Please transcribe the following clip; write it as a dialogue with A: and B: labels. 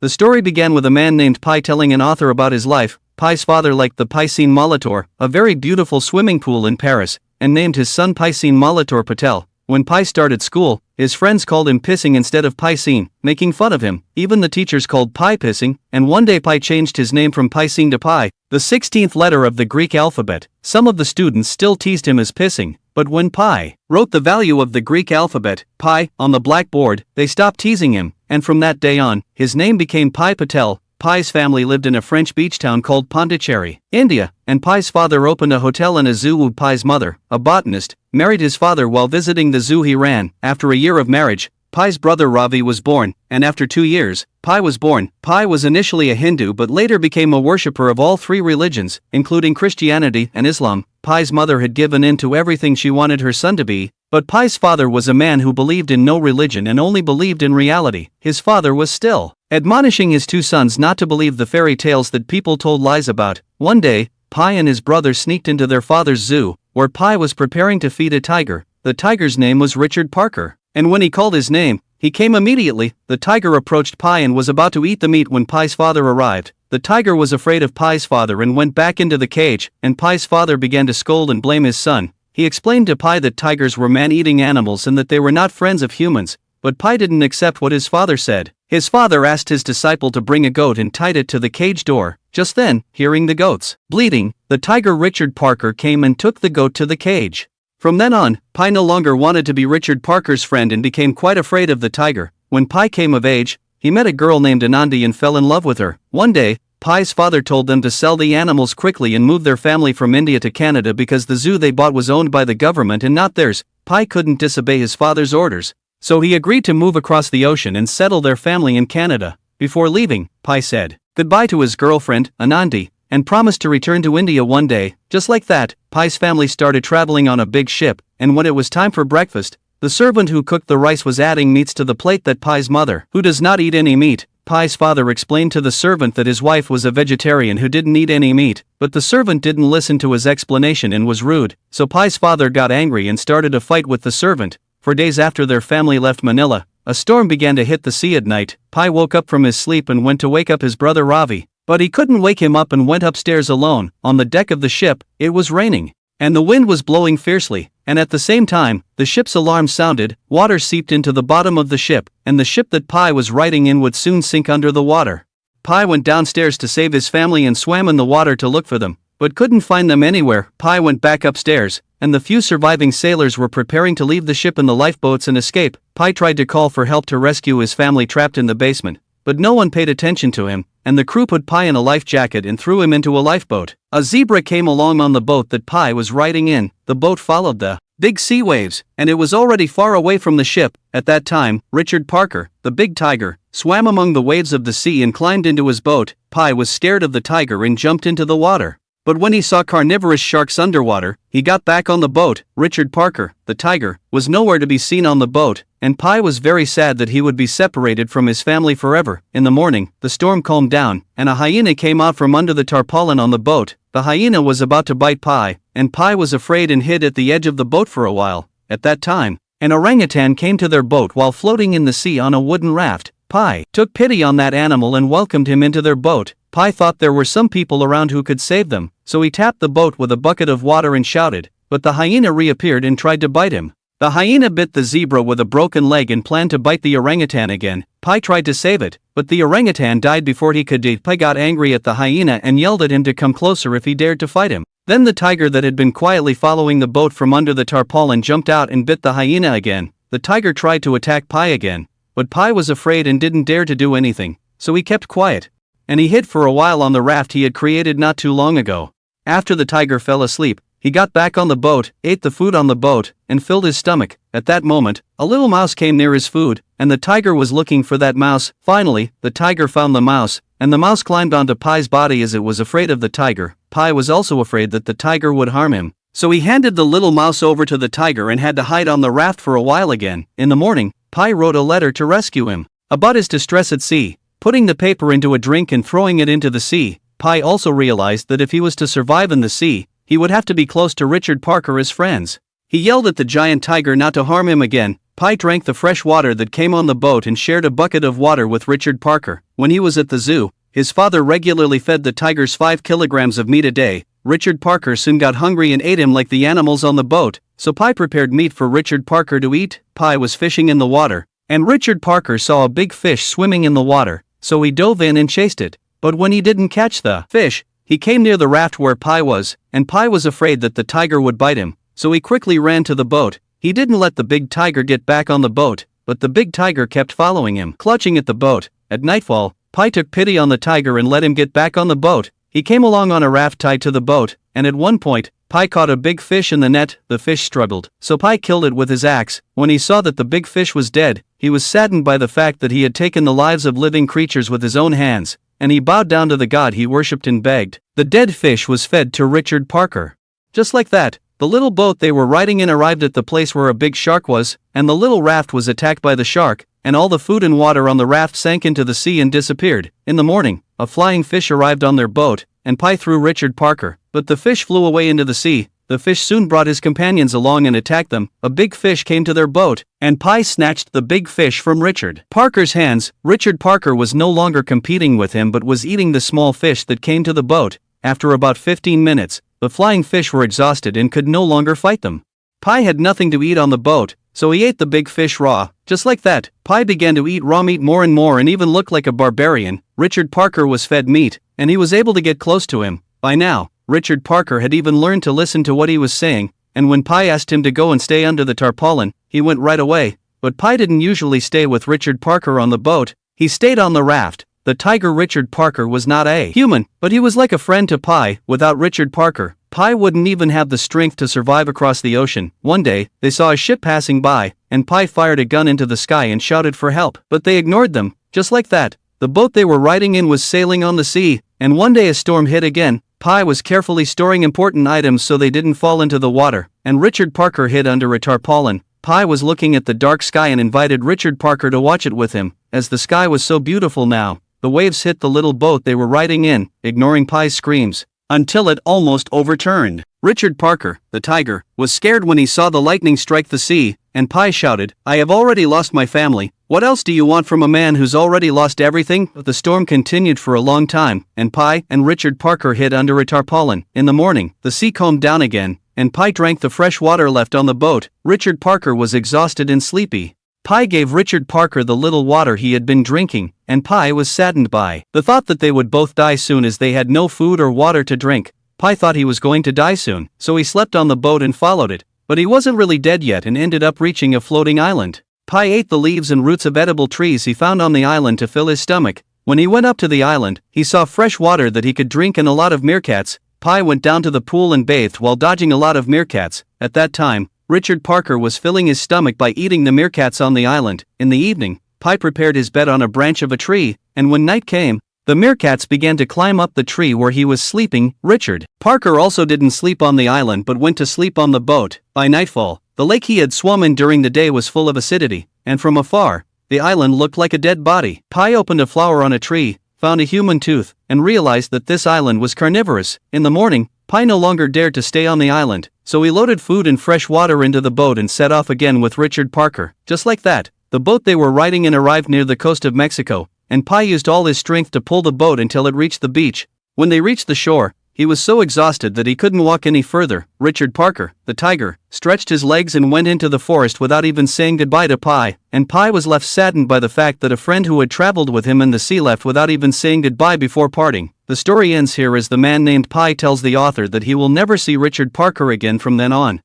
A: The story began with a man named Pi telling an author about his life. Pi's father liked the Piscine Molitor, a very beautiful swimming pool in Paris, and named his son Piscine Molitor Patel. When Pi started school, his friends called him Pissing instead of Piscine, making fun of him. Even the teachers called Pi Pissing, and one day Pi changed his name from Piscine to Pi, the 16th letter of the Greek alphabet. Some of the students still teased him as Pissing, but when Pi wrote the value of the Greek alphabet, Pi, on the blackboard, they stopped teasing him, and from that day on, his name became Pi Patel. Pi's family lived in a French beach town called Pondicherry, India, and Pi's father opened a hotel and a zoo. Pi's mother, a botanist, married his father while visiting the zoo he ran. After a year of marriage, Pi's brother Ravi was born, and after 2 years, Pi was born. Pi was initially a Hindu but later became a worshipper of all three religions, including Christianity and Islam. Pi's mother had given in to everything she wanted her son to be, but Pi's father was a man who believed in no religion and only believed in reality. His father was still admonishing his two sons not to believe the fairy tales that people told lies about. One day, Pi and his brother sneaked into their father's zoo, where Pi was preparing to feed a tiger. The tiger's name was Richard Parker, and when he called his name, he came immediately. The tiger approached Pi and was about to eat the meat when Pi's father arrived. The tiger was afraid of Pi's father and went back into the cage, and Pi's father began to scold and blame his son. He explained to Pi that tigers were man-eating animals and that they were not friends of humans, but Pi didn't accept what his father said. His father asked his disciple to bring a goat and tied it to the cage door. Just then, hearing the goat's bleating, the tiger Richard Parker came and took the goat to the cage. From then on, Pi no longer wanted to be Richard Parker's friend and became quite afraid of the tiger. When Pi came of age, he met a girl named Anandi and fell in love with her. One day, Pi's father told them to sell the animals quickly and move their family from India to Canada because the zoo they bought was owned by the government and not theirs. Pi couldn't disobey his father's orders, so he agreed to move across the ocean and settle their family in Canada. Before leaving, Pi said goodbye to his girlfriend, Anandi, and promised to return to India one day. Just like that, Pi's family started traveling on a big ship, and when it was time for breakfast, the servant who cooked the rice was adding meats to the plate that Pi's mother, who does not eat any meat. Pi's father explained to the servant that his wife was a vegetarian who didn't eat any meat, but the servant didn't listen to his explanation and was rude, so Pi's father got angry and started a fight with the servant. For days after their family left Manila, a storm began to hit the sea at night. Pi woke up from his sleep and went to wake up his brother Ravi, but he couldn't wake him up and went upstairs alone. On the deck of the ship, it was raining, and the wind was blowing fiercely, and at the same time, the ship's alarm sounded. Water seeped into the bottom of the ship, and the ship that Pi was riding in would soon sink under the water. Pi went downstairs to save his family and swam in the water to look for them, but couldn't find them anywhere. Pi went back upstairs, and the few surviving sailors were preparing to leave the ship in the lifeboats and escape. Pi tried to call for help to rescue his family trapped in the basement, but no one paid attention to him, and the crew put Pi in a life jacket and threw him into a lifeboat. A zebra came along on the boat that Pi was riding in. The boat followed the big sea waves, and it was already far away from the ship. At that time, Richard Parker, the big tiger, swam among the waves of the sea and climbed into his boat. Pi was scared of the tiger and jumped into the water. But when he saw carnivorous sharks underwater, he got back on the boat. Richard Parker, the tiger, was nowhere to be seen on the boat, and Pi was very sad that he would be separated from his family forever. In the morning, the storm calmed down, and a hyena came out from under the tarpaulin on the boat. The hyena was about to bite Pi, and Pi was afraid and hid at the edge of the boat for a while. At that time, an orangutan came to their boat while floating in the sea on a wooden raft. Pi took pity on that animal and welcomed him into their boat. Pi thought there were some people around who could save them, so he tapped the boat with a bucket of water and shouted, but the hyena reappeared and tried to bite him. The hyena bit the zebra with a broken leg and planned to bite the orangutan again. Pi tried to save it, but the orangutan died before he could eat. Pi got angry at the hyena and yelled at him to come closer if he dared to fight him. Then the tiger that had been quietly following the boat from under the tarpaulin jumped out and bit the hyena again. The tiger tried to attack Pi again, but Pi was afraid and didn't dare to do anything, so he kept quiet, and he hid for a while on the raft he had created not too long ago. After the tiger fell asleep, he got back on the boat, ate the food on the boat, and filled his stomach. At that moment, a little mouse came near his food, and the tiger was looking for that mouse. Finally, the tiger found the mouse, and the mouse climbed onto Pi's body as it was afraid of the tiger. Pi was also afraid that the tiger would harm him, so he handed the little mouse over to the tiger and had to hide on the raft for a while again. In the morning, Pi wrote a letter to rescue him about his distress at sea, putting the paper into a drink and throwing it into the sea. Pi also realized that if he was to survive in the sea, he would have to be close to Richard Parker as friends. He yelled at the giant tiger not to harm him again. Pi drank the fresh water that came on the boat and shared a bucket of water with Richard Parker. When he was at the zoo, his father regularly fed the tigers 5 kilograms of meat a day. Richard Parker soon got hungry and ate him like the animals on the boat, so Pi prepared meat for Richard Parker to eat. Pi was fishing in the water, and Richard Parker saw a big fish swimming in the water, so he dove in and chased it. But when he didn't catch the fish, he came near the raft where Pi was, and Pi was afraid that the tiger would bite him, so he quickly ran to the boat. He didn't let the big tiger get back on the boat, but the big tiger kept following him, clutching at the boat. At nightfall, Pi took pity on the tiger and let him get back on the boat. He came along on a raft tied to the boat, and at one point, Pi caught a big fish in the net. The fish struggled, so Pi killed it with his axe. When he saw that the big fish was dead, he was saddened by the fact that he had taken the lives of living creatures with his own hands, and he bowed down to the god he worshipped and begged. The dead fish was fed to Richard Parker. Just like that, the little boat they were riding in arrived at the place where a big shark was, and the little raft was attacked by the shark, and all the food and water on the raft sank into the sea and disappeared. In the morning, a flying fish arrived on their boat, and Pi threw Richard Parker, but the fish flew away into the sea. The fish soon brought his companions along and attacked them. A big fish came to their boat, and Pi snatched the big fish from Richard Parker's hands. Richard Parker was no longer competing with him but was eating the small fish that came to the boat. After about 15 minutes, the flying fish were exhausted and could no longer fight them. Pi had nothing to eat on the boat, so he ate the big fish raw. Just like that, Pi began to eat raw meat more and more and even looked like a barbarian. Richard Parker was fed meat, and he was able to get close to him. By now, Richard Parker had even learned to listen to what he was saying, and when Pi asked him to go and stay under the tarpaulin, he went right away. But Pi didn't usually stay with Richard Parker on the boat, he stayed on the raft. The tiger Richard Parker was not a human, but he was like a friend to Pi. Without Richard Parker, Pi wouldn't even have the strength to survive across the ocean. One day, they saw a ship passing by, and Pi fired a gun into the sky and shouted for help. But they ignored them. Just like that, the boat they were riding in was sailing on the sea, and one day a storm hit again. Pi was carefully storing important items so they didn't fall into the water, and Richard Parker hid under a tarpaulin. Pi was looking at the dark sky and invited Richard Parker to watch it with him. As the sky was so beautiful now, the waves hit the little boat they were riding in, ignoring Pi's screams, until it almost overturned. Richard Parker, the tiger, was scared when he saw the lightning strike the sea, and Pi shouted, "I have already lost my family. What else do you want from a man who's already lost everything?" The storm continued for a long time, and Pi and Richard Parker hid under a tarpaulin. In the morning, the sea calmed down again, and Pi drank the fresh water left on the boat. Richard Parker was exhausted and sleepy. Pi gave Richard Parker the little water he had been drinking, and Pi was saddened by the thought that they would both die soon as they had no food or water to drink. Pi thought he was going to die soon, so he slept on the boat and followed it, but he wasn't really dead yet and ended up reaching a floating island. Pi ate the leaves and roots of edible trees he found on the island to fill his stomach. When he went up to the island, he saw fresh water that he could drink and a lot of meerkats. Pi went down to the pool and bathed while dodging a lot of meerkats. At that time, Richard Parker was filling his stomach by eating the meerkats on the island. In the evening, Pi prepared his bed on a branch of a tree, and when night came, the meerkats began to climb up the tree where he was sleeping. Richard Parker also didn't sleep on the island but went to sleep on the boat. By nightfall, the lake he had swum in during the day was full of acidity, and from afar, the island looked like a dead body. Pi opened a flower on a tree, found a human tooth, and realized that this island was carnivorous. In the morning, Pi no longer dared to stay on the island, so he loaded food and fresh water into the boat and set off again with Richard Parker. Just like that, the boat they were riding in arrived near the coast of Mexico, and Pi used all his strength to pull the boat until it reached the beach. When they reached the shore, he was so exhausted that he couldn't walk any further. Richard Parker, the tiger, stretched his legs and went into the forest without even saying goodbye to Pi, and Pi was left saddened by the fact that a friend who had traveled with him in the sea left without even saying goodbye before parting. The story ends here as the man named Pi tells the author that he will never see Richard Parker again from then on.